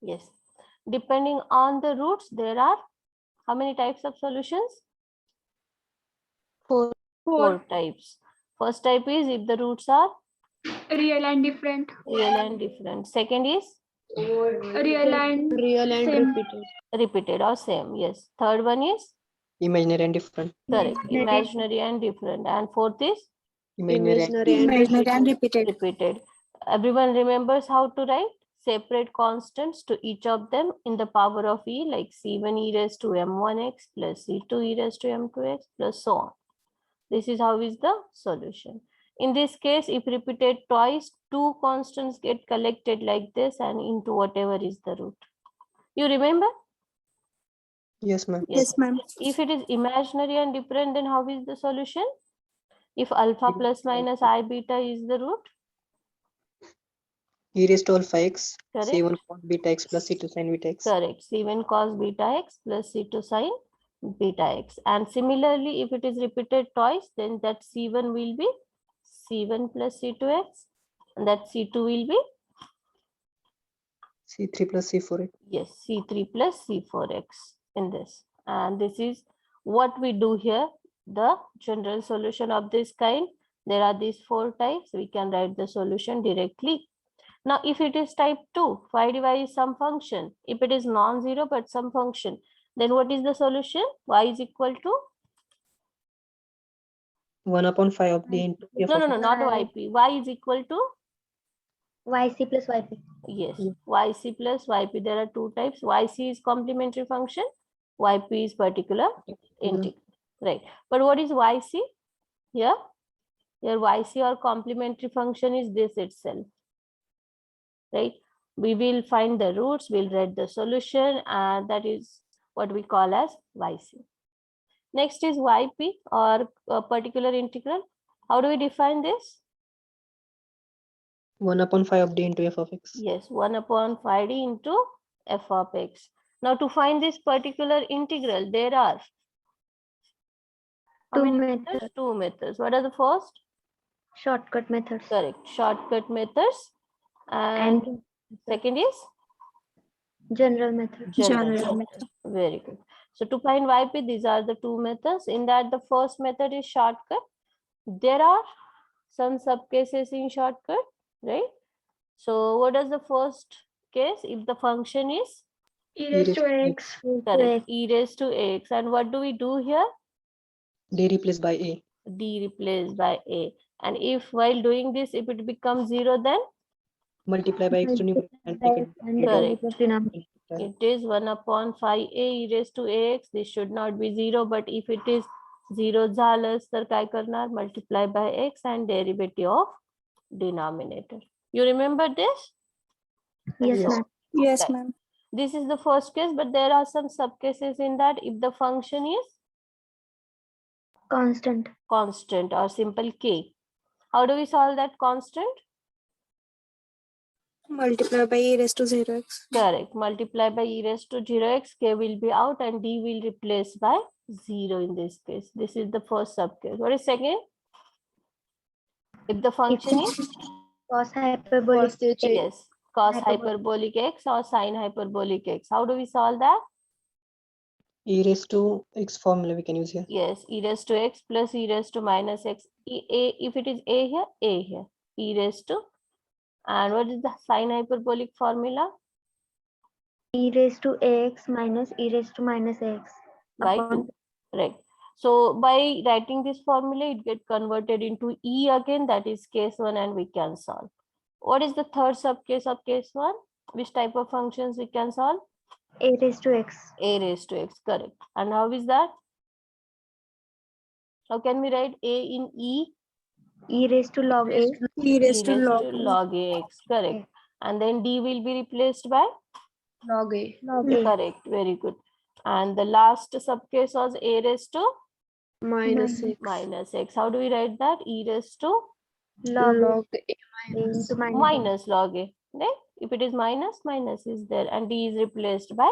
Yes. Depending on the roots, there are how many types of solutions? Four types. First type is if the roots are Real and different. real and different. Second is Real and same. repeated or same. Yes. Third one is Imaginary and different. correct. Imaginary and different. And fourth is Imaginary and repeated. repeated. Everyone remembers how to write separate constants to each of them in the power of e, like c1 e raised to m1x plus c2 e raised to m2x plus so on. This is how is the solution. In this case, if repeated twice, two constants get collected like this and into whatever is the root. You remember? Yes, ma'am. Yes, ma'am. If it is imaginary and different, then how is the solution? If alpha plus minus I beta is the root, E raised to alpha x, correct? c1 cos beta x plus c2 sin beta x. Correct. C1 cos beta x plus C2 sin beta x. And similarly, if it is repeated twice, then that C1 will be C1 plus C2x, and that C2 will be c3 plus c4 x. yes, C3 plus C4x in this. And this is what we do here. The general solution of this kind. There are these four types. We can write the solution directly. Now, if it is type 2, phi dy is some function. If it is non-zero but some function, then what is the solution? Y is equal to? 1/5 of d into f No, of no, no, x. not yp. Y is equal to? YC plus YP. Yes, Yeah. yc plus yp. There are two types. Yc is complementary function. Yp is particular integral. Right. But what is yc? Here, your yc or complementary function is this itself. Right? We will find the roots, we'll write the solution, and that is what we call as yc. Next is yp or a particular integral. How do we define this? 1/5 of d into f of x. Yes, 1/5 d into f of x. Now to find this particular integral, there are how many methods? Two methods. What are the first? Shortcut methods. Correct, shortcut methods. And second is? General method. General method. Very good. So to find yp, these are the two methods. In that, the first method is shortcut. There are some subcases in shortcut, right? So what is the first case? If the function is E raised to x. correct, e raised to x, and what do we do here? D replaced by a. D replaced by a. And if while doing this, if it becomes 0, then Multiply by x to numerator and take it. correct. It is 1/5 a e raised to ax. This should not be 0, but if it is 0 झालंच तर काय करणार? Multiply by x and derivative of denominator. You remember this? Yes, ma'am. Yes, ma'am. This is the first case, but there are some subcases in that. If the function is Constant. constant or simple k, how do we solve that constant? Multiply by e raised to 0x. Correct. Multiply by e raised to 0x, k will be out and d will replace by 0 in this case. This is the first subcase. What is second? If the function is Cos hyperbolic. yes, cos hyperbolic x or sin hyperbolic x. How do we solve that? E raised to x formula we can use here. Yes, e raised to x plus e raised to minus x. If it is a here, e raised to. And what is the sin hyperbolic formula? E raised to x minus e raised to minus x. By 2. Right. So by writing this formula, it gets converted into e again. That is case 1, and we can solve. What is the third subcase of case 1? Which type of functions we can solve? A raised to x. A raised to x, correct. And how is that? How can we write a in e? E raised to log a. E raised to log ax, correct. And then d will be replaced by? Log a. Log a. Correct, very good. And the last subcase was a raised to? Minus x. Minus x. How do we write that? E raised to? Log a minus. Minus log a. Right? If it is minus, minus is there, and d is replaced by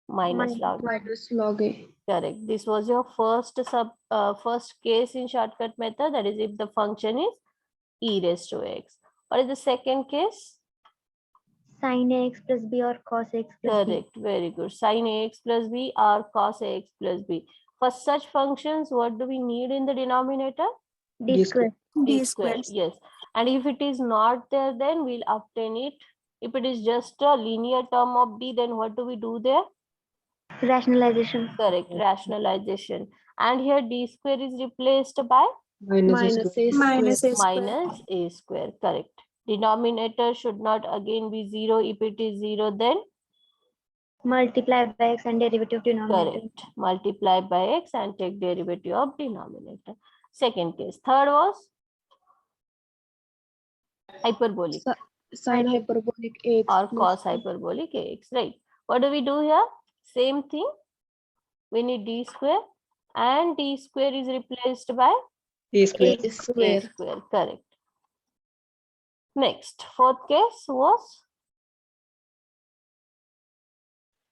minus log a. Minus log a. Correct. This was your first case in shortcut method. That is if the function is e raised to x. What is the second case? Sin ax plus b or cos ax plus b. Correct, very good. Sin ax plus b or cos ax plus b. For such functions, what do we need in the denominator? D square. D square, yes. And if it is not there, then we'll obtain it. If it is just a linear term of d, then what do we do there? Rationalization. Correct, rationalization. And here d square is replaced by minus a square. minus a square. Correct. Denominator should not again be 0. If it is 0, then Multiply by x and derivative of denominator. correct. Multiply by x and take derivative of denominator. Second case. Third was hyperbolic Sin hyperbolic x or plus cos hyperbolic ax, right? What do we do here? Same thing. We need d square and d square is replaced by A square. a square. a square. Correct. Next, fourth case was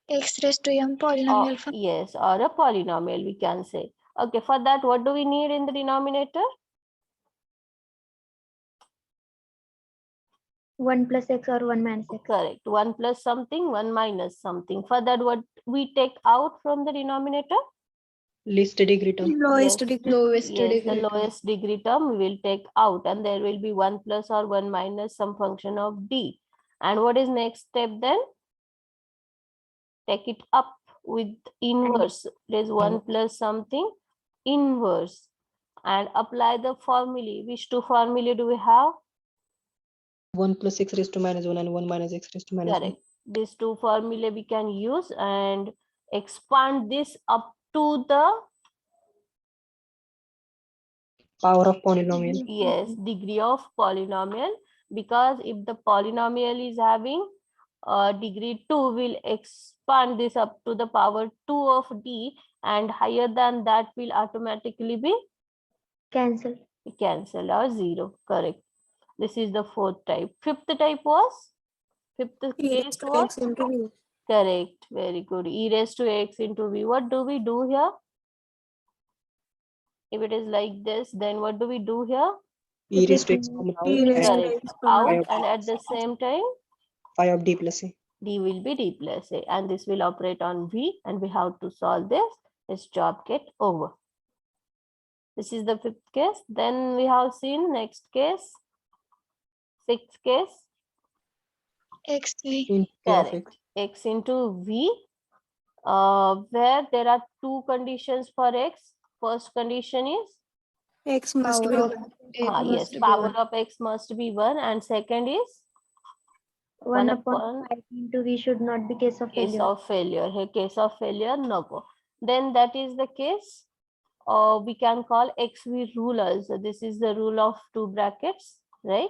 x raised to m polynomial function. yes, or a polynomial we can say. Okay, for that, what do we need in the denominator? 1 plus x or 1 minus x. Correct. 1 plus something, 1 minus something. For that, what we take out from the denominator? Least degree term. Yes. Lowest Yes, degree the term. lowest degree term we will take out, and there will be 1 plus or 1 minus some function of d. And what is next step then? Take it up with inverse. There is 1 plus something inverse, and apply the formulae. Which two formulae do we have? 1 plus x raised to minus 1 and 1 minus x raised to minus 1. Correct. These two formulae we can use and expand this up to the Power of polynomial. yes degree of polynomial, because if the polynomial is having degree 2, will expand this up to the power 2 of d, and higher than that will automatically be Cancel. cancelled or 0. Correct. This is the fourth type. Fifth type was? Fifth case was? Correct. Very good. E raised to x into v. What do we do here? If it is like this, then what do we do here? E raised to x common out and Correct. Out, Five. and at the same time, phi of d plus a. d will be d plus a, and this will operate on v, and we have to solve this. This job get over. This is the fifth case. Then we have seen next case. Sixth case. xv In P of x. Correct. X into v, where there are two conditions for x. First condition is X must Power of yes, power of x must be 1, and second is 1 1 upon upon 5 into v should not be case of case failure. of failure. Here, case of failure, no go. Then that is the case. We can call xv rule also. This is the rule of two brackets, right?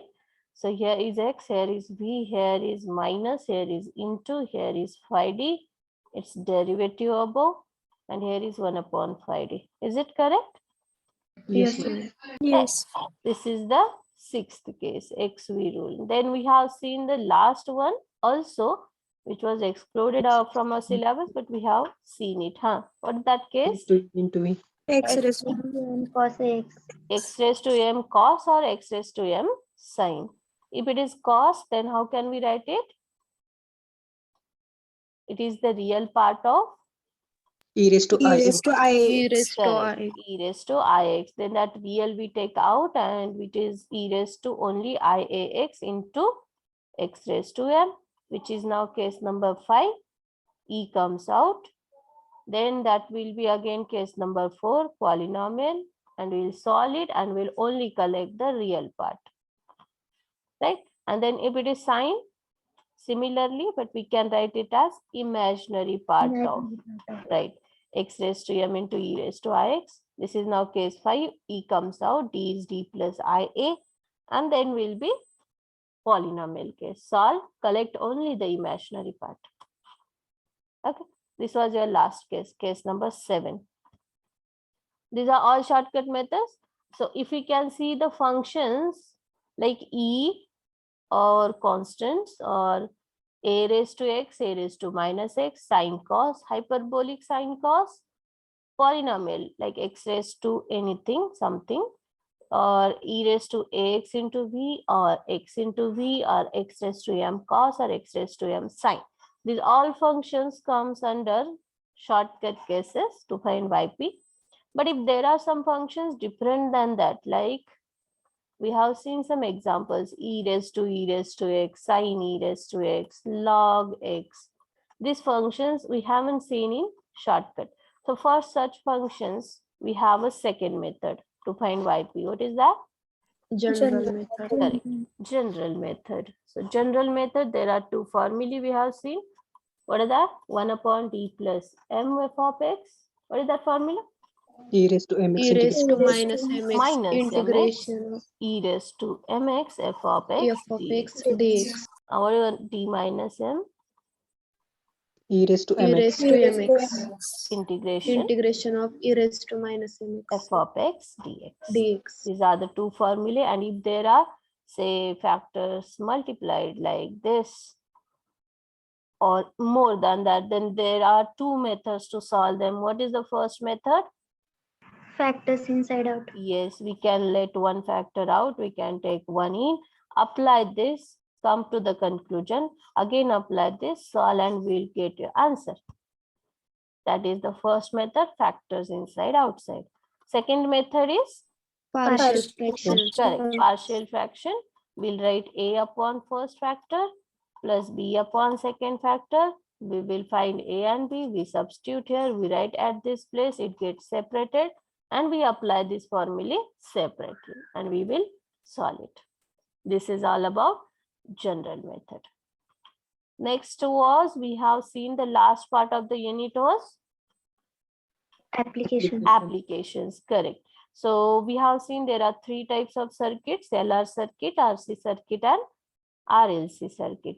So here is x, here is v, here is minus, here is into, here is phi d. Its derivative above, and here is 1 upon phi d. Is it correct? Yes. Yes. This is the sixth case, xv rule. Then we have seen the last one also, which was excluded from our syllabus, but we have seen it. What is that case? Into v. X X raised to into m cos ax. X raised to m cos or x raised to m sin. If it is cos, then how can we write it? It is the real part of E raised to I. E raised to correct, I. e raised to ix. Then that real we take out, and it is e raised to only iax into x raised to m, which is now case number 5. E comes out. Then that will be again case number 4, polynomial, and we'll solve it and we'll only collect the real part. Right? And then if it is sine, similarly, but we can write it as imaginary part of, right? X raised to m into e raised to ix. This is now case 5. E comes out, d is d plus ia, and then will be polynomial case. Solve, collect only the imaginary part. Okay, this was your last case, case number 7. These are all shortcut methods. So if we can see the functions like e or constants or a raised to x, a raised to minus x, sine cos, hyperbolic sine cos, polynomial like x raised to anything, something, or e raised to ax into v, or x into v, or x raised to m cos, or x raised to m sin. These all functions comes under shortcut cases to find yp. But if there are some functions different than that, like we have seen some examples, e raised to x, sin e raised to x, log x. These functions we haven't seen in shortcut. So for such functions, we have a second method to find yp. What is that? General method. Correct. General method. So general method, there are two formulae we have seen. What is that? 1 upon d plus m f of x. What is that formula? E raised to mx E raised to integration. minus mx Minus integration of e raised to mx f of x f of dx. x dx. What is d minus m? E raised to E mx. raised to mx Integration integration of e raised to minus mx f of x dx. dx. These are the two formulae, and if there are, say, factors multiplied like this or more than that, then there are two methods to solve them. What is the first method? Factors inside out. Yes, we can let one factor out, we can take one in, apply this, come to the conclusion, again apply this, solve, and we'll get your answer. That is the first method, factors inside outside. Second method is Partial fraction. correct, partial fraction. We'll write a upon first factor plus b upon second factor. We will find a and b, we substitute here, we write at this place, it gets separated, and we apply this formula separately, and we will solve it. This is all about general method. Next was, we have seen the last part of the unit was Application. applications, correct. So we have seen there are three types of circuits: LR circuit, RC circuit, and RLC circuit.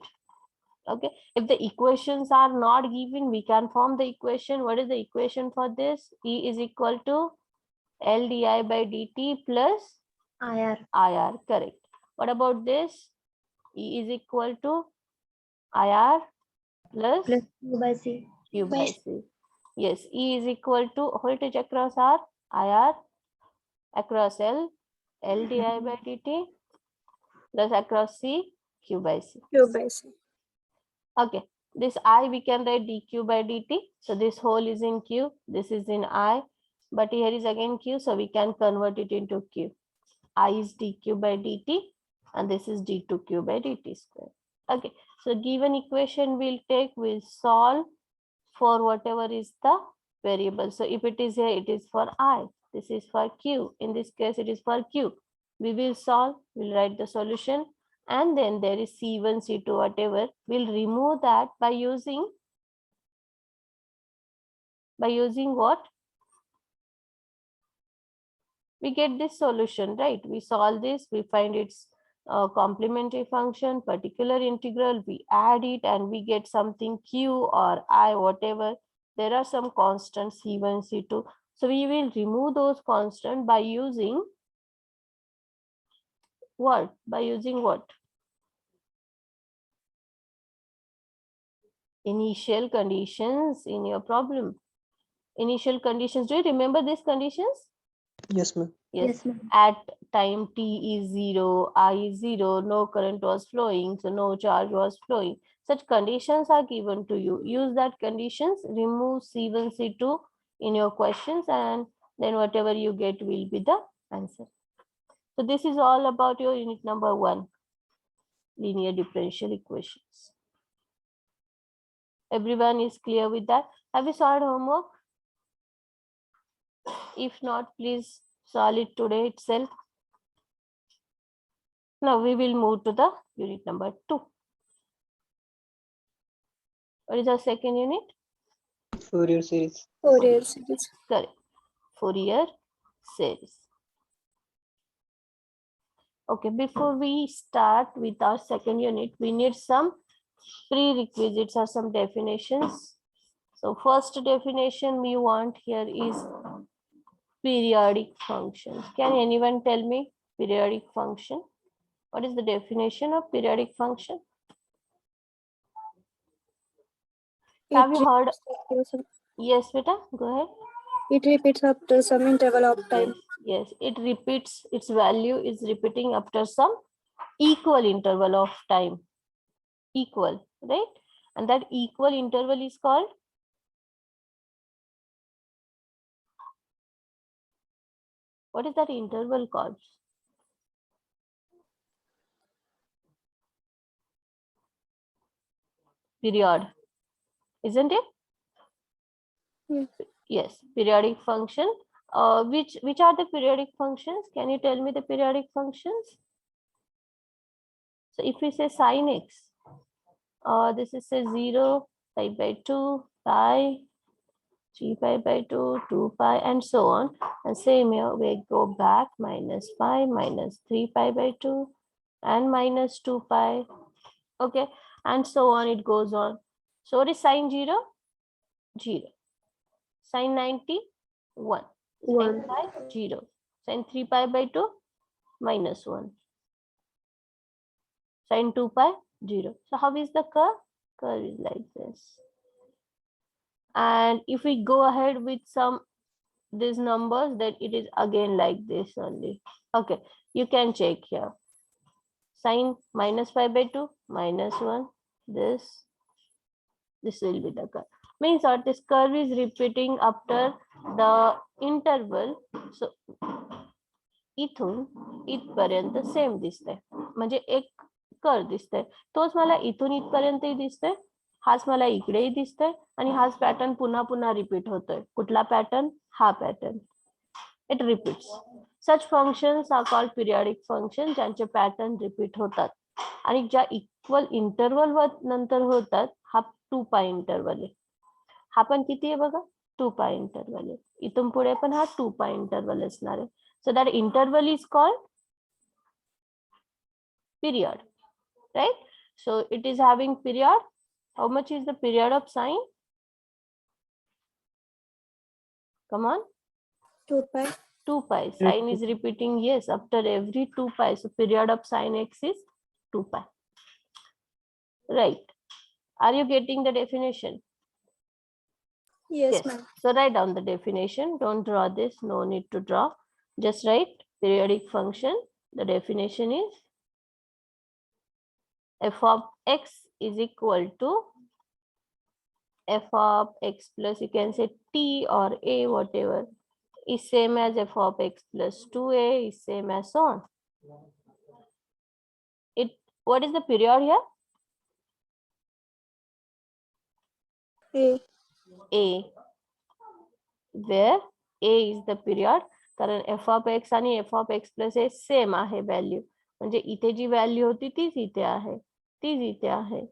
Okay, if the equations are not given, we can form the equation. What is the equation for this? E is equal to L di by dt plus IR. IR, correct. What about this? E is equal to IR plus Plus Q by C. Q by C. Yes, E is equal to voltage across R, IR across L, L di by dt plus across C, Q by C. Q by C. Okay, this I we can write dq by dt. So this whole is in Q, this is in I, but here is again Q, so we can convert it into Q. I is dq by dt, and this is d2q by dt square. Okay, so given equation we'll solve for whatever is the variable. So if it is here, it is for I, this is for Q. In this case, it is for Q. We will solve, we'll write the solution, and then there is C1, C2, whatever. We'll remove that by using what? We get this solution, right? We solve this, we find its complementary function, particular integral, we add it, and we get something Q or I, whatever. There are some constants C1, C2. So we will remove those constants by using what? By using what? Initial conditions in your problem. Initial conditions, do you remember these conditions? Yes, ma'am. Yes, ma'am. at time t is 0, I is 0, no current was flowing, so no charge was flowing. Such conditions are given to you. Use that conditions, remove C1, C2 in your questions, and then whatever you get will be the answer. So this is all about your unit number 1, linear differential equations. Everyone is clear with that? Have you solved homework? If not, please solve it today itself. Now we will move to the unit number 2. What is our second unit? Fourier series. Fourier series. Correct. Fourier series. Okay, before we start with our second unit, we need some prerequisites or some definitions. So first definition we want here is periodic functions. Can anyone tell me periodic function? What is the definition of periodic function? Have you heard? Yes, beta, go ahead. It repeats after some interval of time. Yes, it repeats, its value is repeating after some equal interval of time. Equal, right? And that equal interval is called what is that interval called? Period, isn't it? Yeah. Yes, periodic function. Which are the periodic functions? Can you tell me the periodic functions? So if we say sin x, this is say 0, pi by 2, pi, 3 pi by 2, 2 pi, and so on. And same here, we go back minus pi, minus 3 pi by 2, and minus 2 pi. Okay, and so on, it goes on. So what is sin 0? 0. Sin 90? 1. Sin 1. pi? 0. Sin 3 pi by 2? Minus 1. Sin 2 pi? 0. So how is the curve? Curve is like this. And if we go ahead with some these numbers, then it is again like this only. Okay, you can check here. Sin minus pi by 2, minus 1. This will be the curve. Means that this curve is repeating after the interval. So इथून इथपर्यंत same दिसतंय, म्हणजे एक curve दिसतंय. तोच मला इथून इथपर्यंतही दिसतोय, हाच मला इकडेही दिसतोय, आणि हाच पॅटर्न पुन्हा पुन्हा रिपीट होतोय. कुठला पॅटर्न? हा pattern. It repeats. Such functions are called periodic function, ज्यांचे पॅटर्न रिपीट होतात आणि ज्या इक्वल इंटरवल नंतर होतात. हा 2 पाय इंटरवल आहे. हा पण किती आहे बघा? 2 पाय इंटरवल आहे. इथून पुढे पण हा 2 पाय इंटरवल असणार आहे. So that interval is called period, right? So it is having period. How much is the period of sine? Come on. 2 pi. 2 pi. Sine is repeating, yes, after every 2 pi. So period of sine x is 2 pi. Right. Are you getting the definition? Yes, ma'am. So write down the definition. Don't draw this. No need to draw. Just write periodic function. The definition is f of x is equal to f of x plus, you can say t or a, whatever, is same as f of x plus 2a is same as so on. What is the period here? A. Where a is the period, कारण f of x आणि f of x plus a same आहे value. म्हणजे इथे जी value होती तीच इथे आहे, तीच इथे आहे.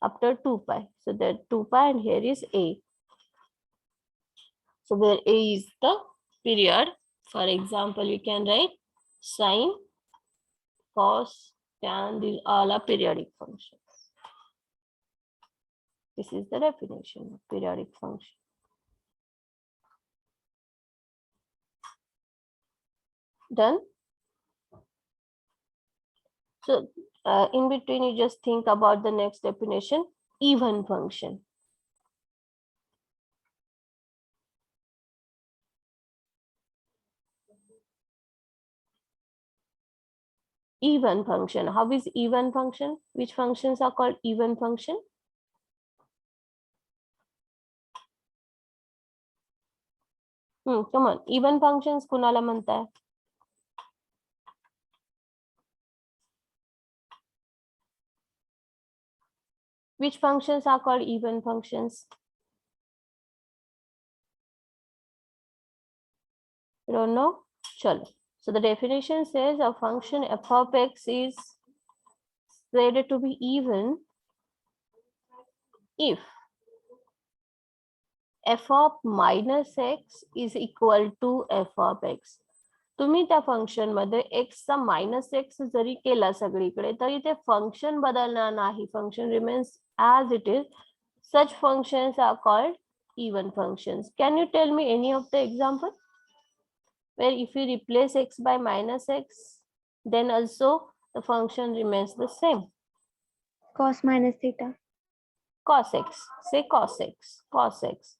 After 2 pi. So that 2 pi and here is a. So where a is the period. For example, you can write sine, cos, tan, these all are periodic functions. This is the definition of periodic function. Done? So in between, you just think about the next definition, even function. Even function. How is even function? Which functions are called even function? Come on. Even functions kunala म्हणताय? Which functions are called even functions? You don't know? Chalo. So the definition says a function f of x is said to be even if f of minus x is equal to f of x. तुम्ही त्या function मध्ये x चा minus x जरी केला सगळीकडे तरी ते function बदलणार नाही. Function remains as it is. Such functions are called even functions. Can you tell me any of the example where if you replace x by minus x, then also the function remains the same? Cos minus theta. Cos x. Say cos x. Cos x.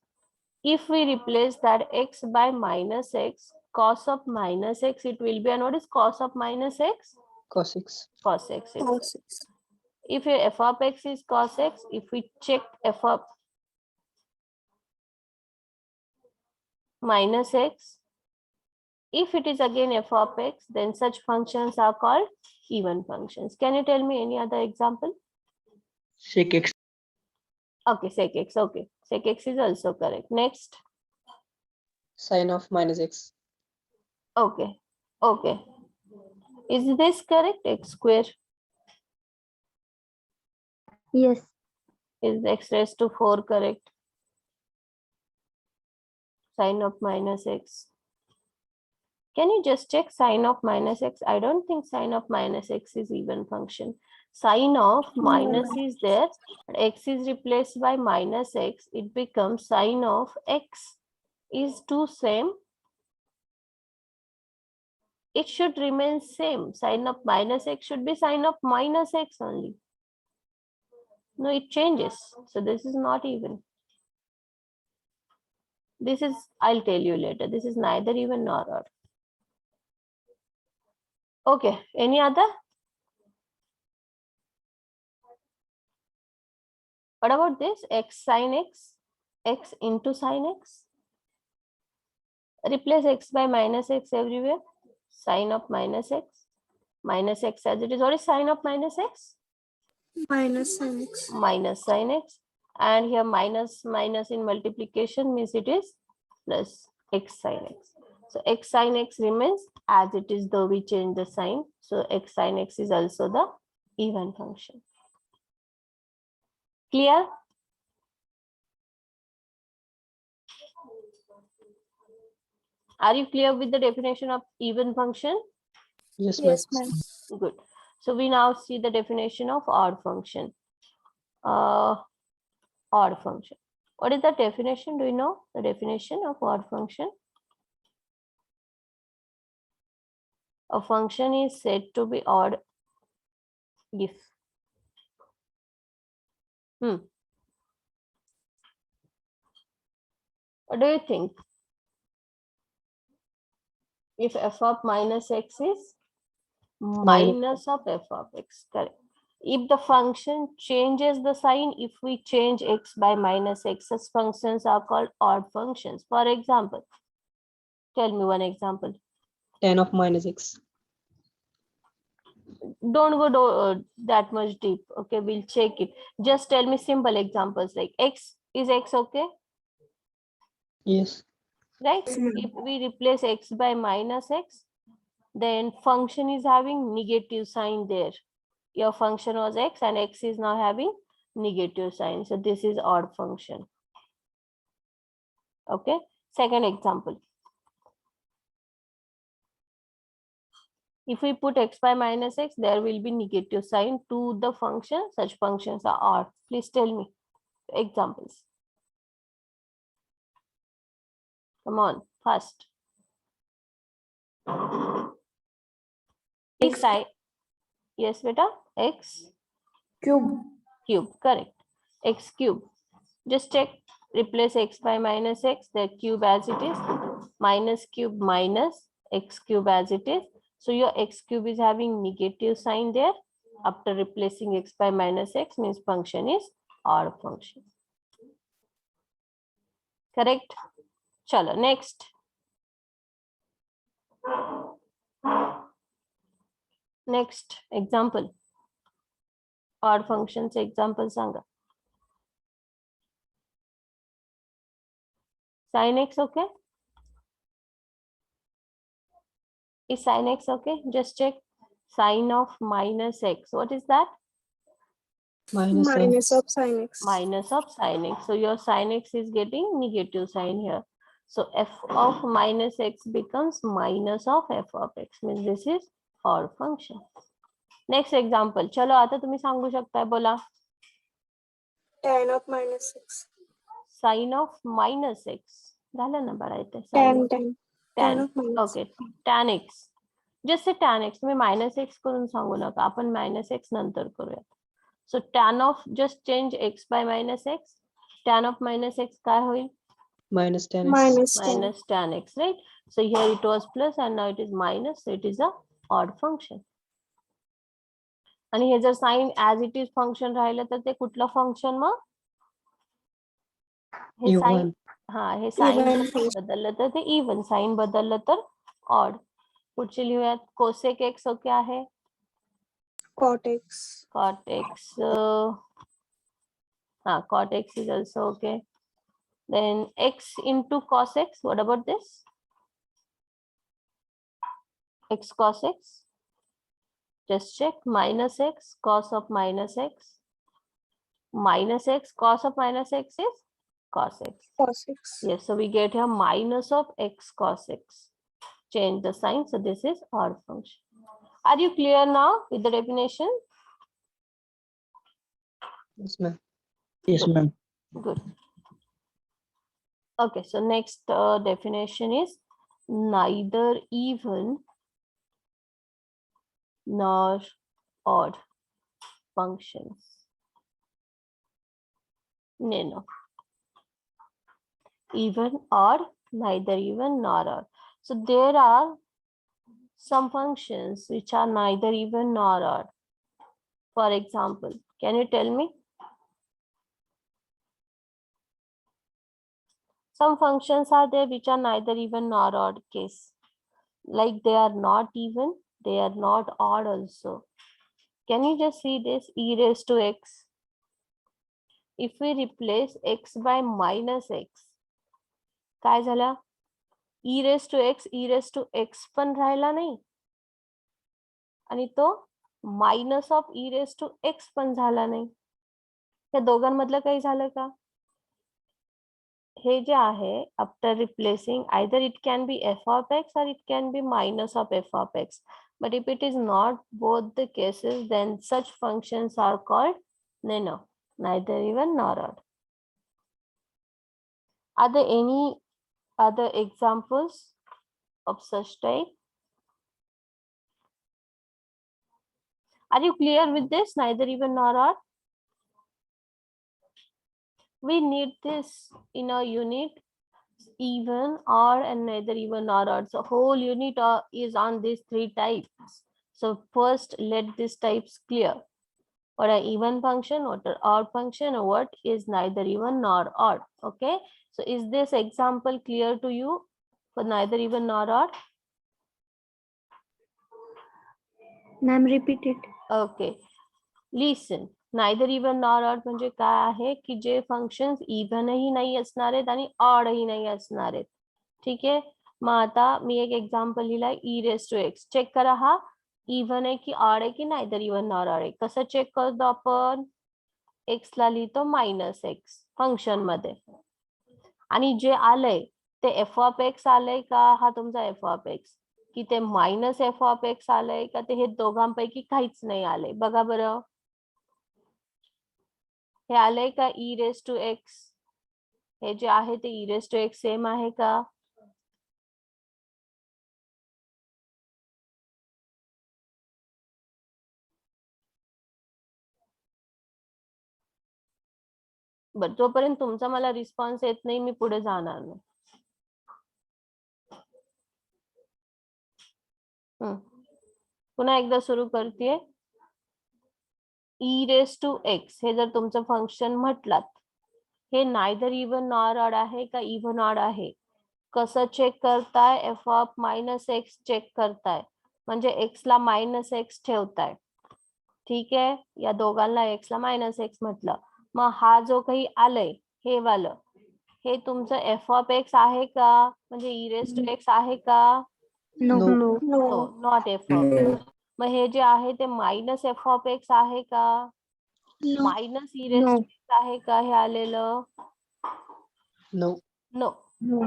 If we replace that x by minus x, cos of minus x, it will be, and what is cos of minus x? Cos x. Cos x. Cos x. If your f of x is cos x, if we check f of minus x, if it is again f of x, then such functions are called even functions. Can you tell me any other example? Sec x. Okay, sec x. Okay, sec x is also correct. Next. Sin of minus x. Okay. Okay. Is this correct? X square Yes. is x raised to 4 correct? Sin of minus x. Can you just check sin of minus x? I don't think sin of minus x is even function. Sin of minus is there, but x is replaced by minus x. It becomes sin of x. Is 2 same? It should remain same. Sin of minus x should be sin of minus x only. No, it changes. So this is not even. This is, I'll tell you later. This is neither even nor odd. Okay, any other? What about this? X sin x, x into sin x. Replace x by minus x everywhere. Sin of minus x as it is. What is sin of minus x? Minus sin x. Minus sin x. And here minus in multiplication means it is plus x sin x. So x sin x remains as it is, though we change the sign. So x sin x is also the even function. Clear? Are you clear with the definition of even function? Yes, Yes, ma'am. ma'am. Good. So we now see the definition of odd function. Odd function. What is the definition? Do you know the definition of odd function? A function is said to be odd if what do you think? If f of minus x is minus of f of x, correct. If the function changes the sign, if we change x by minus x, such functions are called odd functions. For example, tell me one example. Tan of minus x. Don't go that much deep. Okay, we'll check it. Just tell me simple examples like x. Is x okay? Yes. Right? Yes, ma'am. If we replace x by minus x, then function is having negative sign there. Your function was x and x is now having negative sign. So this is odd function. Okay. Second example. If we put x by minus x, there will be negative sign to the function. Such functions are odd. Please tell me examples. Come on, fast. X. Yes, beta. X Cube. cube, correct. X cube. Just check. Replace x by minus x, the cube as it is. Minus cube minus x cube as it is. So your x cube is having negative sign there. After replacing x by minus x means function is odd function. Correct? Chalo, next. Next example. Odd functions example sanga. Sin x okay? Is sin x okay? Just check. Sin of minus x. What is that? Minus sin Minus x. of sin x. Minus of sin x. So your sin x is getting negative sign here. So f of minus x becomes minus of f of x. Means this is odd function. Next example. चलो आता तुम्ही सांगू शकताय बोला. Tan of minus x. Sin of minus x. झालं ना बाळा इथे? Tan. Tan Tan. of minus. Okay. Tan x. Just say tan x. तुम्ही minus x करून सांगू नका. आपण minus x नंतर करूया. So tan of, just change x by minus x. Tan of minus x काय होईल? Minus tan x. Minus tan. Minus tan x, right? So here it was plus and now it is minus, so it is a odd function. आणि हे जर sine as it is function राहिलं तर ते कुठलं function मग हे sine Even. हा हे साइन Even function. बदललं तर ते इवन साइन बदललं तर ऑड पुढचे लिहूयात कोसेक एक्स क्या है Cot x. cot x cot x is also okay. Then x into cos x, what about this? X cos x, just check, minus x cos of minus x, minus x cos of minus x is cos x. Cos x. Yes, so we get here minus of x cos x. Change the sign, so this is odd function. Are you clear now with the definition? Yes, ma'am. Yes, ma'am. Good. Okay, so next definition is neither even nor odd functions. No. Even, odd, neither even nor odd. So there are some functions which are neither even nor odd. For example, can you tell me? Some functions are there which are neither even nor odd case. Like they are not even, they are not odd also. Can you just see this e raised to x? If we replace x by minus x, काय झालं? e raised to x पण राहिला नाही आणि तो minus of e raised to x पण झाला नाही. या दोघांमधलं काही झालं का? हे जे आहे after replacing either it can be f of x or it can be minus of f of x. But if it is not both the cases, then such functions are called neither even nor odd. Are there any other examples of such type? Are you clear with this? Neither even nor odd. We need this in a unit, even, odd, and neither even nor odd. So whole unit is on these three types. So first let these types clear. What are even function, what are odd function, or what is neither even nor odd. Okay, so is this example clear to you for neither even nor odd? Ma'am, repeat it. Okay, listen. Neither even nor odd म्हणजे काय आहे की जे functions इव्हनही नाही असणार आहेत आणि ऑडही नाही असणार आहेत. ठीक आहे, मग आता मी एक एक्झाम्पल लिहिलाय e raised to x. Check करा हा इव्हन आहे की ऑड आहे की नाहीतर इव्हन नॉर ऑड आहे. कसं चेक करतो आपण? x ला लिहितो मायनस एक्स फंक्शन मध्ये आणि जे आलंय ते एफ ऑफ एक्स आलंय का हा तुमचा एफ ऑफ एक्स, की ते मायनस एफ ऑफ एक्स आलंय का ते हे दोघांपैकी काहीच नाही आलंय. बघा बरं, हे आलंय का e raised to x? हे जे आहे ते e raised to x same आहे का? बर, जोपर्यंत तुमचा मला रिस्पॉन्स येत नाही मी पुढे जाणार नाही. पुन्हा एकदा सुरू करतेय. e raised to x हे जर तुमचं फंक्शन म्हटलात, हे नायदर इव्हन नॉर ऑड आहे का इव्हन ऑड आहे? कसं चेक करताय? F of minus x check करताय, म्हणजे एक्स ला मायनस एक्स ठेवताय. ठीक आहे, या दोघांना एक्स ला मायनस एक्स म्हटलं. मग हा जो काही आलंय हे वालं, हे तुमचं एफ ऑफ एक्स आहे का? म्हणजे ई रेस टू एक्स आहे का? No. No. No. Not f of x. मग हे जे आहे ते मायनस एफ ऑफ एक्स आहे का? No. Minus e raise to x आहे का हे आलेलं? No. No. No.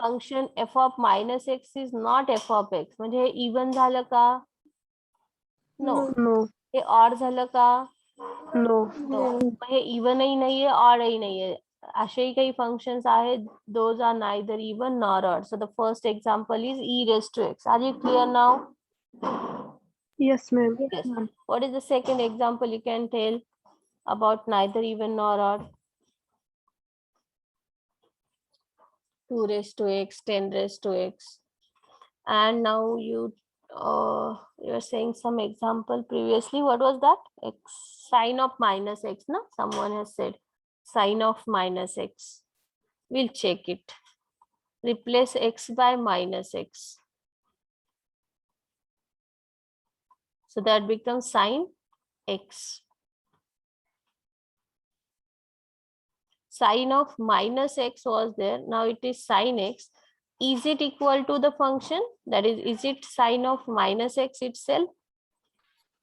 Function f of minus x is not f of x, म्हणजे हे इव्हन झालं का? नो. No. हे ऑड झालं का? No. मग हे इव्हनही नाहीये ऑडही नाहीये. असेही काही फंक्शन्स आहेत, those are neither even nor odd. So the first example is e raise to x. Are you clear now? Yes, ma'am. Yes. What is the second example you can tell about neither even nor odd? 2 raised to x, 10 raised to x. And now you're saying some example previously. What was that? X, sine of minus x, no? Someone has said sine of minus x. We'll check it. Replace x by minus x. So that becomes sine x. Sine of minus x was there. Now it is sine x. Is it equal to the function? That is it sine of minus x itself?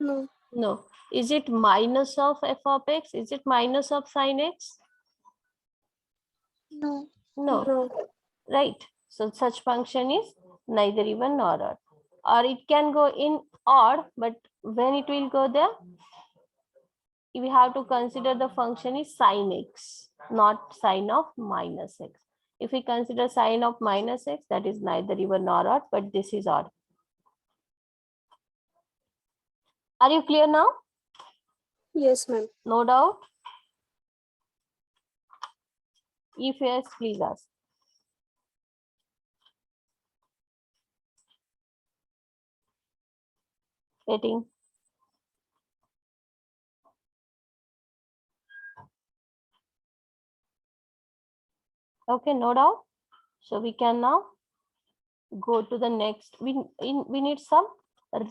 No. No. Is it minus of f of x? Is it minus of sine x? No. No. No. Right. So such function is neither even nor odd. Or it can go in odd, but when it will go there, we have to consider the function is sine x, not sine of minus x. If we consider sine of minus x, that is neither even nor odd, but this is odd. Are you clear now? Yes, ma'am. No doubt? If yes, please ask. Waiting. Okay, no doubt. So we can now go to the next. We need some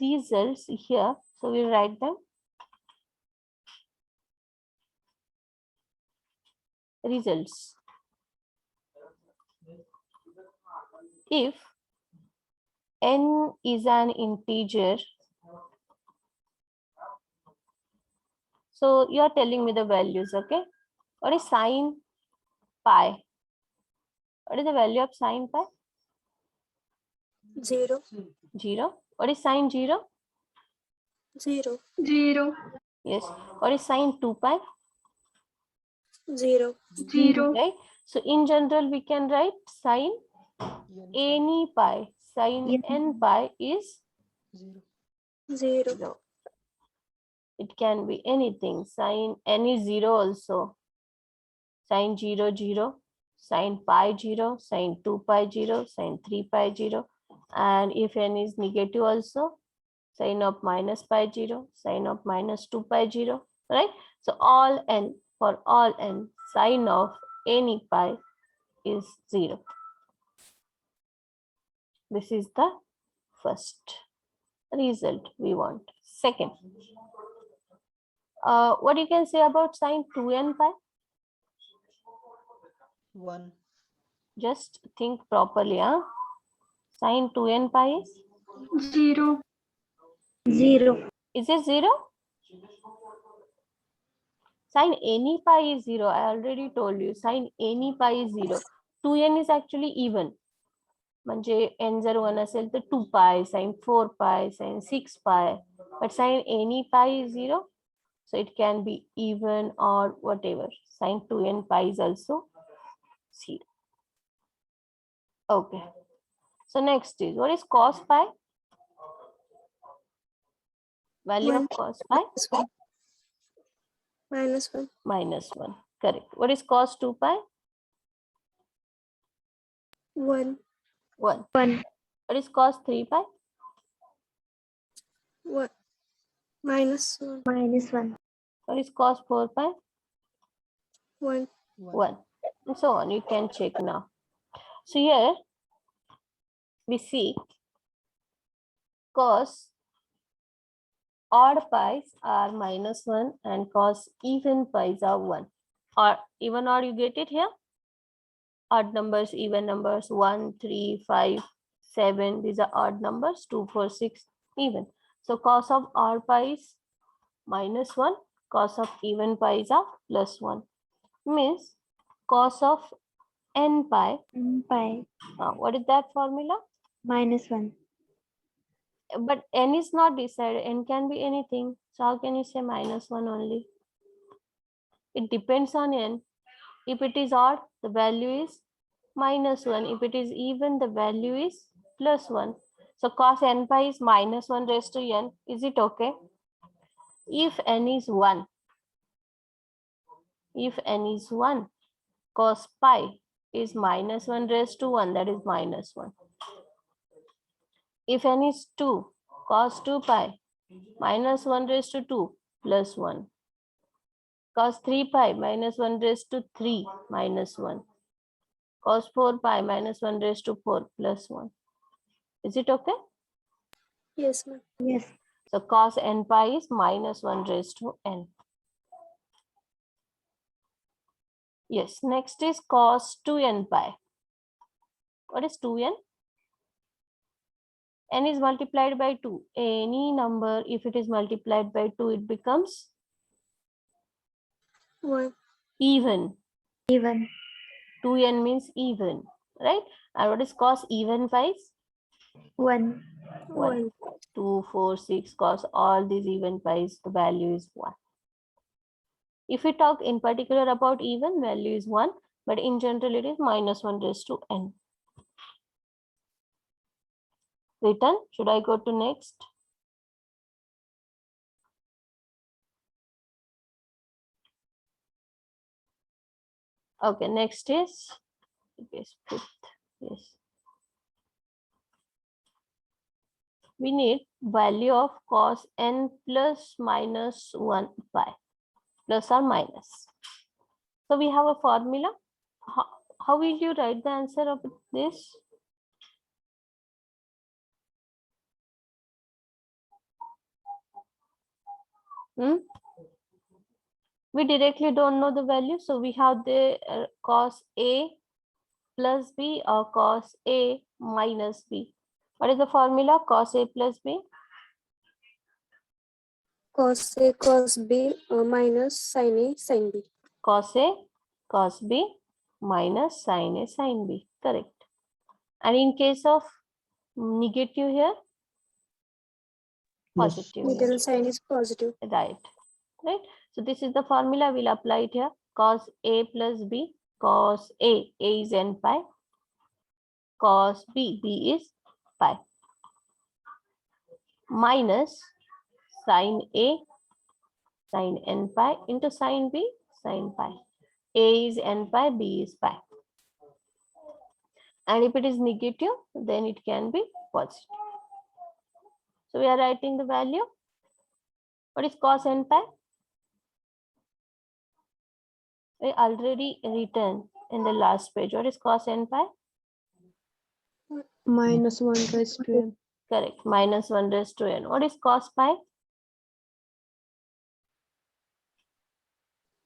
results here. So we write them. Results. If n is an integer, so you are telling me the values, okay? What is sine pi? What is the value of sine pi? 0. 0. What is sine 0? 0. 0. Yes. What is sine 2 pi? 0. 0. Right. So in general, we can write sine any pi. Sine n pi is 0. 0. 0. It can be anything. Sine n is 0 also. Sine 0, 0. Sine pi 0. Sine 2 pi 0. Sine 3 pi 0. And if n is negative also, sine of minus pi 0. Sine of minus 2 pi 0. Right. So all n, for all n, sine of any pi is 0. This is the first result we want. Second, what you can say about sine 2n pi? 1. Just think properly. Sine 2n pi is? 0. 0. Is it 0? Sine any pi is 0. I already told you. Sine any pi is 0. 2n is actually even. म्हणजे n जर 1 असेल तर 2 pi, sine 4 pi, sine 6 pi. But sine any pi is 0. So it can be even or whatever. Sine 2n pi is also 0. Okay. So next is, what is cos pi? Value 1. of cos pi? Minus 1. Minus 1. Correct. What is cos 2 pi? 1. 1. 1. What is cos 3 pi? 1. Minus 1. Minus 1. What is cos 4 pi? 1. 1. And so on. You can check now. So here we see cos odd pi's are minus 1 and cos even pi's are 1. Or even or, you get it here? Odd numbers, even numbers, 1, 3, 5, 7. These are odd numbers, 2, 4, 6, even. So cos of odd pi is minus 1. Cos of even pi is a plus 1. Means cos of n pi. N pi. What is that formula? Minus 1. But n is not decided. N can be anything. So how can you say minus 1 only? It depends on n. If it is odd, the value is minus 1. If it is even, the value is plus 1. So cos n pi is minus 1 raised to n. Is it okay? If n is 1, cos pi is minus 1 raised to 1, that is minus 1. if n is 2, cos 2 pi minus 1 raised to 2 plus 1. Cos 3 pi minus 1 raised to 3 minus 1. Cos 4 pi minus 1 raised to 4 plus 1. Is it okay? Yes, ma'am. Yes. So cos n pi is minus 1 raised to n. Yes, next is cos 2n pi. What is 2n? N is multiplied by 2. Any number, if it is multiplied by 2, it becomes 1. even. Even. 2n means even, right? And what is cos even pi? 1. 1. 2, 4, 6, cos all these even pi's, the value is 1. If we talk in particular about even, value is 1, but in general it is minus 1 raised to n. Written, should I go to next? Okay, next is, yes, fifth, yes. We need value of cos n plus minus 1 pi, plus or minus. So we have a formula. How will you write the answer of this? We directly don't know the value, so we have the cos A plus B or cos A minus B. What is the formula? Cos A plus B? Cos A cos B minus sin A sin B. Cos A cos B minus sin A sin B. Correct. And in case of negative here, Yes. positive. Middle sign is positive. Right. Right. So this is the formula. We'll apply it here. Cos A plus B. Cos A is n pi. Cos B is pi. Minus sin A sin n pi into sin B sin pi. A is n pi, B is pi. And if it is negative, then it can be positive. So we are writing the value. What is cos n pi? We already written in the last page. What is cos n pi? Minus 1 raised to n. Correct. Minus 1 raised to n. What is cos pi?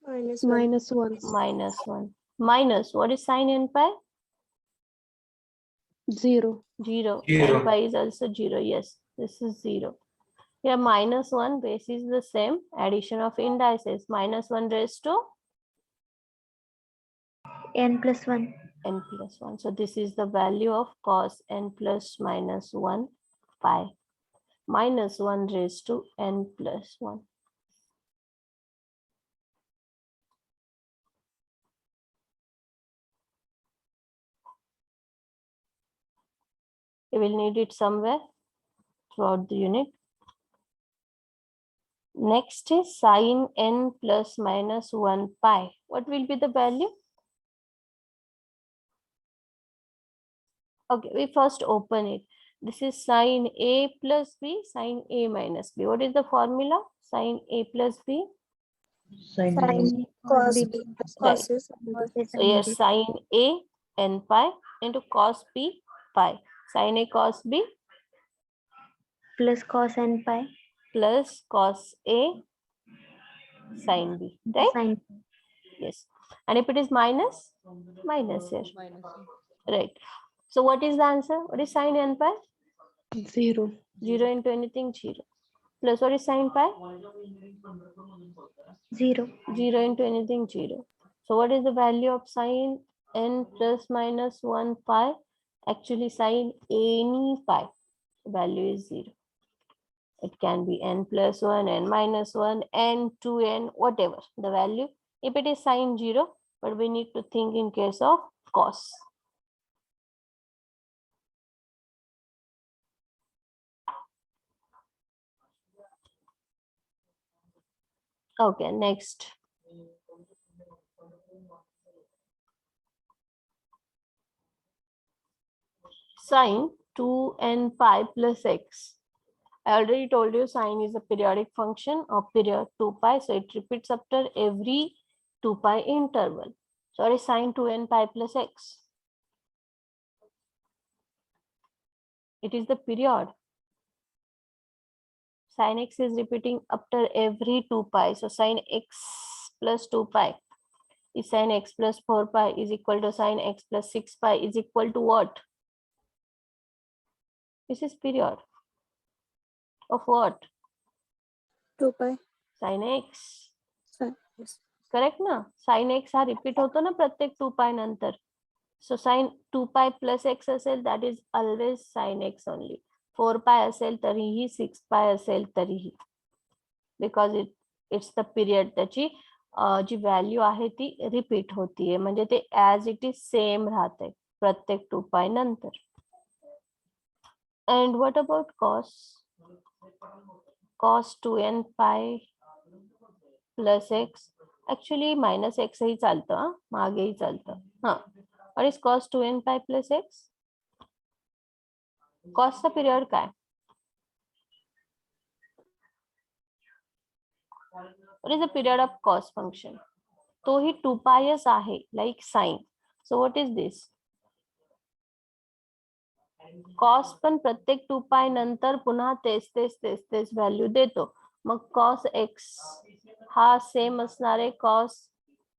Minus 1. Minus 1. Minus 1. Minus, what is sin n pi? 0. 0. N pi is also 0. Yes, this is 0. Here minus 1, base is the same. Addition of indices. Minus 1 raised to N plus 1. n plus 1. So this is the value of cos n plus minus 1 pi. Minus 1 raised to n plus 1. You will need it somewhere throughout the unit. Next is sin n plus minus 1 pi. What will be the value? Okay, we first open it. This is sin A plus B, sin A minus B. What is the formula? Sin A plus B. Sin Cos B. B plus Right. cos A sin B. So here sin A n pi into cos B pi. Sin A cos B plus cos n pi. plus cos A sin B. Right? Sin. Yes. And if it is minus, minus here. Right. So what is the answer? What is sin n pi? 0. 0 into anything, 0. Plus what is sin pi? 0. 0 into anything, 0. So what is the value of sin n plus minus 1 pi? Actually sin any pi, the value is 0. It can be n plus 1, n minus 1, n, 2n, whatever the value. If it is sin 0, but we need to think in case of cos. Okay, next. Sin 2n pi plus x. I already told you sine is a periodic function of period 2 pi, so it repeats after every 2 pi interval. So what is sine 2n pi plus x? It is the period. Sine x is repeating after every 2 pi. So sine x plus 2 pi is sine x plus 4 pi is equal to sine x plus 6 pi is equal to what? This is period of what? 2 pi. Sine x. Yes. Correct ना. Sine x हा repeat होतो ना प्रत्येक 2 pi नंतर. So sine 2 पाय plus x असेल that is always sine x only. 4 पाय असेल तरीही 6 पाय असेल तरीही, बिकॉज इट्स द पिरियड. त्याची जी व्हॅल्यू आहे ती रिपीट होतीये, म्हणजे ते ऍज इट इज सेम राहते प्रत्येक 2 पाय नंतर. And what about cos? Cos 2n pi plus x. Actually minus x ही चालतं, मागेही चालतं. हा, what is cos 2n pi plus x? कॉसचा पिरियड काय? What is the period of cos function? तोही 2 पायच आहे, like sine. So what is this? Cos पण प्रत्येक 2 पाय नंतर पुन्हा तेच व्हॅल्यू देतो. मग कॉस एक्स हा सेम असणार आहे कॉस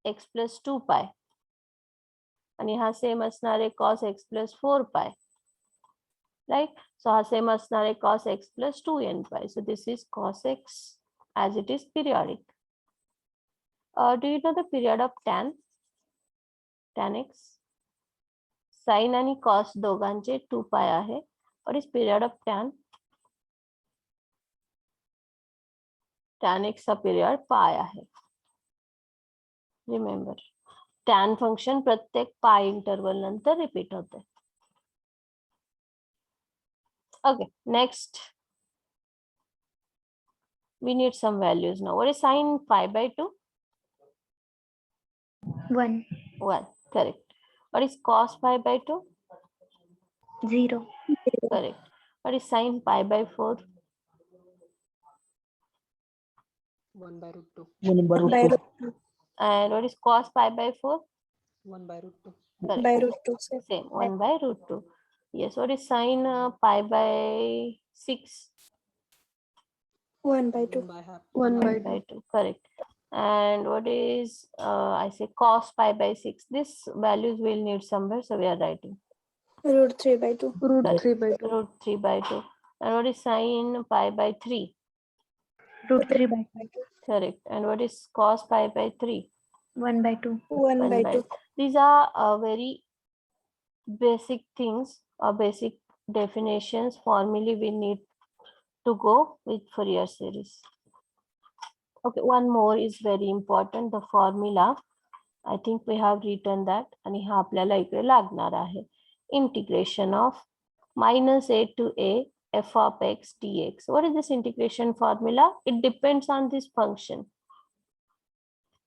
एक्स प्लस 2 पाय, आणि हा सेम असणार आहे cos x plus 4 pi, right. So हा सेम असणार आहे cos x plus 2n pi. So this is cos x as it is periodic. Do you know the period of tan? Tan x. Sine आणि cos दोघांचे 2 pi आहे. What is period of tan? Tan x चा period pi आहे. Remember, tan function प्रत्येक pi interval नंतर repeat होते. Okay, next we need some values now. What is sine pi by 2? 1. 1. Correct. What is cos pi by 2? 0. Correct. What is sine pi by 4? 1 by root 2. 1 by root 2. And what is cos pi by 4? 1 by root 2. Correct. By root 2. Same, 1 by root 2. Yes. What is sine pi by 6? 1 by 2. 1 by half. 1 by 1 by 2. Correct. And what is I say cos pi by 6? This values will need somewhere, so we are writing root 3 by 2. Root Correct. 3 by 2. root 3 by 2. And what is sine pi by 3? Root 3 by 2. Correct. And what is cos pi by 3? 1 by 2. 1 1 by by 2. These are very basic things or basic definitions, formulae we need to go with Fourier series. Okay, one more is very important, the formula. I think we have written that, आणि हा आपल्याला इकडे लागणार आहे. Integration of -a to a f of x dx. What is this integration formula? It depends on this function.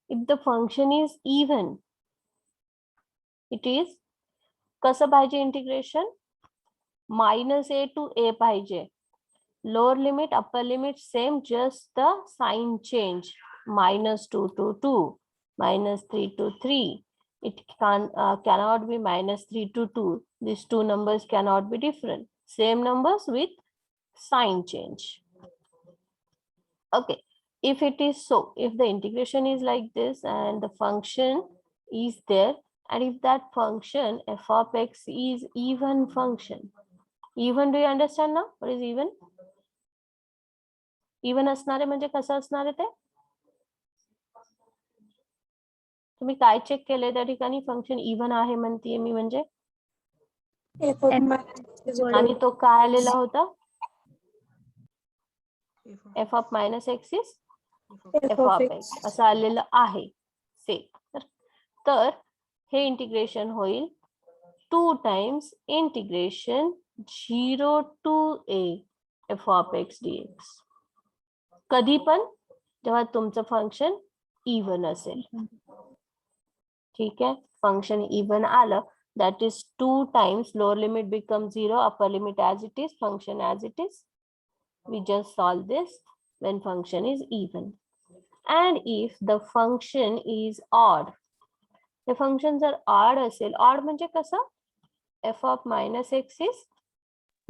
If the function is even, it is कसं पाहिजे integration? -a to a पाहिजे. Lower limit, upper limit same, just the sign change. -2 to 2, -3 to 3. It cannot be -3 to 2. These two numbers cannot be different. Same numbers with sign change. Okay, if it is so, if the integration is like this and the function is there, and if that function f of x is even function. Even, do you understand now? What is even? Even असणारे म्हणजे कसं असणार आहे ते? तुम्ही काय check केलंय त्या ठिकाणी? फंक्शन इव्हन आहे म्हणतीये मी, म्हणजे f of minus is equal आणि तो काय आलेला होता? F f of minus x is f f of of x. x असं आलेलं आहे. तर हे इंटिग्रेशन होईल 2 times integration 0 to a f of x dx. कधी पण जेव्हा तुमचं फंक्शन इव्हन असेल. ठीक आहे, फंक्शन इव्हन आलं that is 2 times lower limit becomes 0, upper limit as it is, function as it is. We just solve this when function is even. And if the function is odd, the functions are odd असेल, odd म्हणजे कसं, f of minus x is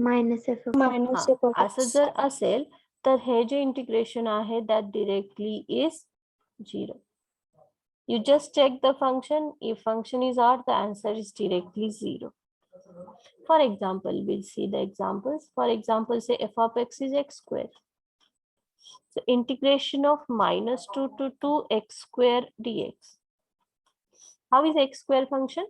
minus f of Minus हा, f of असं x. जर असेल तर हे जे integration आहे that directly is 0. You just check the function. If function is odd, the answer is directly 0. For example, we'll see the examples. For example, say f of x is x square. So integration of minus 2 to 2x square dx. How is x square function?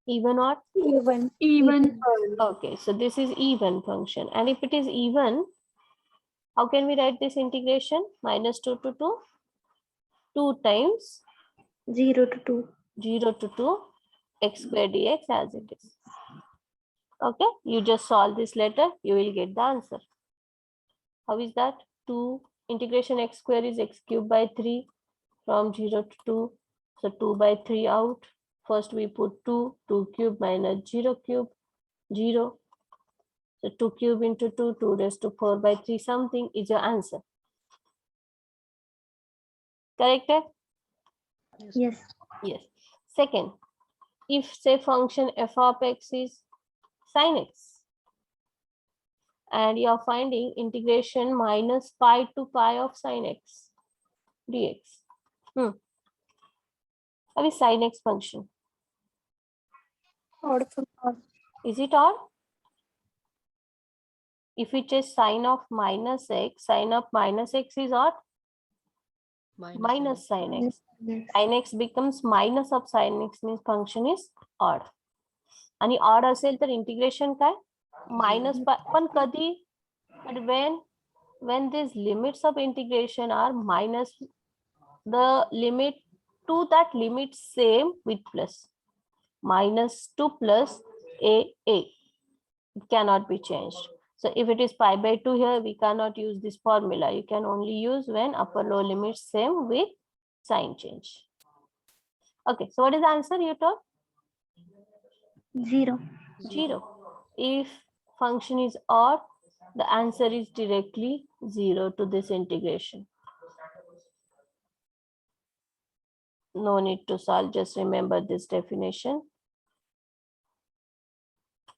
Even or? Even. even, Okay, so this is even function. And if it is even, how can we write this integration? Minus 2 to 2? 2 times 0 to 2. 0 to 2 x square dx as it is. Okay, you just solve this letter, you will get the answer. How is that? 2 integration x square is x cube by 3 from 0 to 2. So 2 by 3 out. First we put 2, 2 cube minus 0 cube, 0. So 2 cube into 2, 2 raised to 4 by 3 something is your answer. Corrected? Yes. Yes. Second, if say function f of x is sin x and you are finding integration minus pi to pi of sin x dx. How is sin x function? Odd function. Is it odd? If it is sine of minus x, sine of minus x is odd? Minus sin x. Yes. Sin x becomes minus of sin x means function is odd. आणि odd असेल तर integration काय? Minus pi, पण कधी? But when these limits of integration are minus, the limit to that limit same with plus. Minus 2 plus a. It cannot be changed. So if it is pi by 2 here, we cannot use this formula. You can only use when upper lower limits same with sign change. Okay, so what is the answer you told? 0. 0. If function is odd, the answer is directly 0 to this integration. No need to solve, just remember this definition.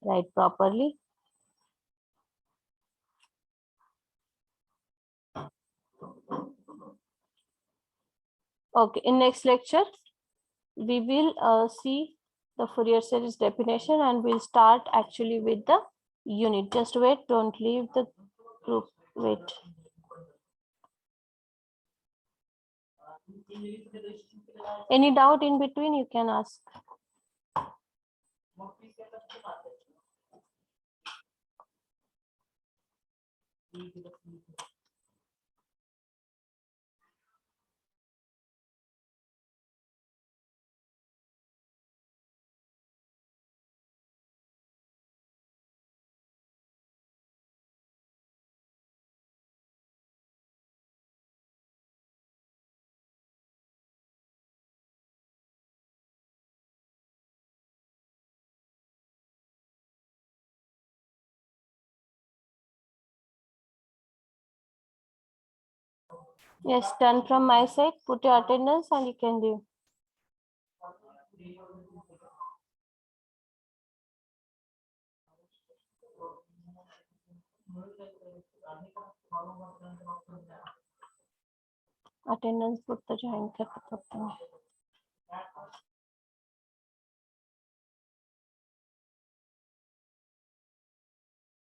Write properly. Okay, in next lecture, we will see the Fourier series definition and we'll start actually with the unit. Just wait, don't leave the group, wait. Any doubt in between, you can ask. Yes, done from my side. Put your attendance and you can leave. Attendance put the join करते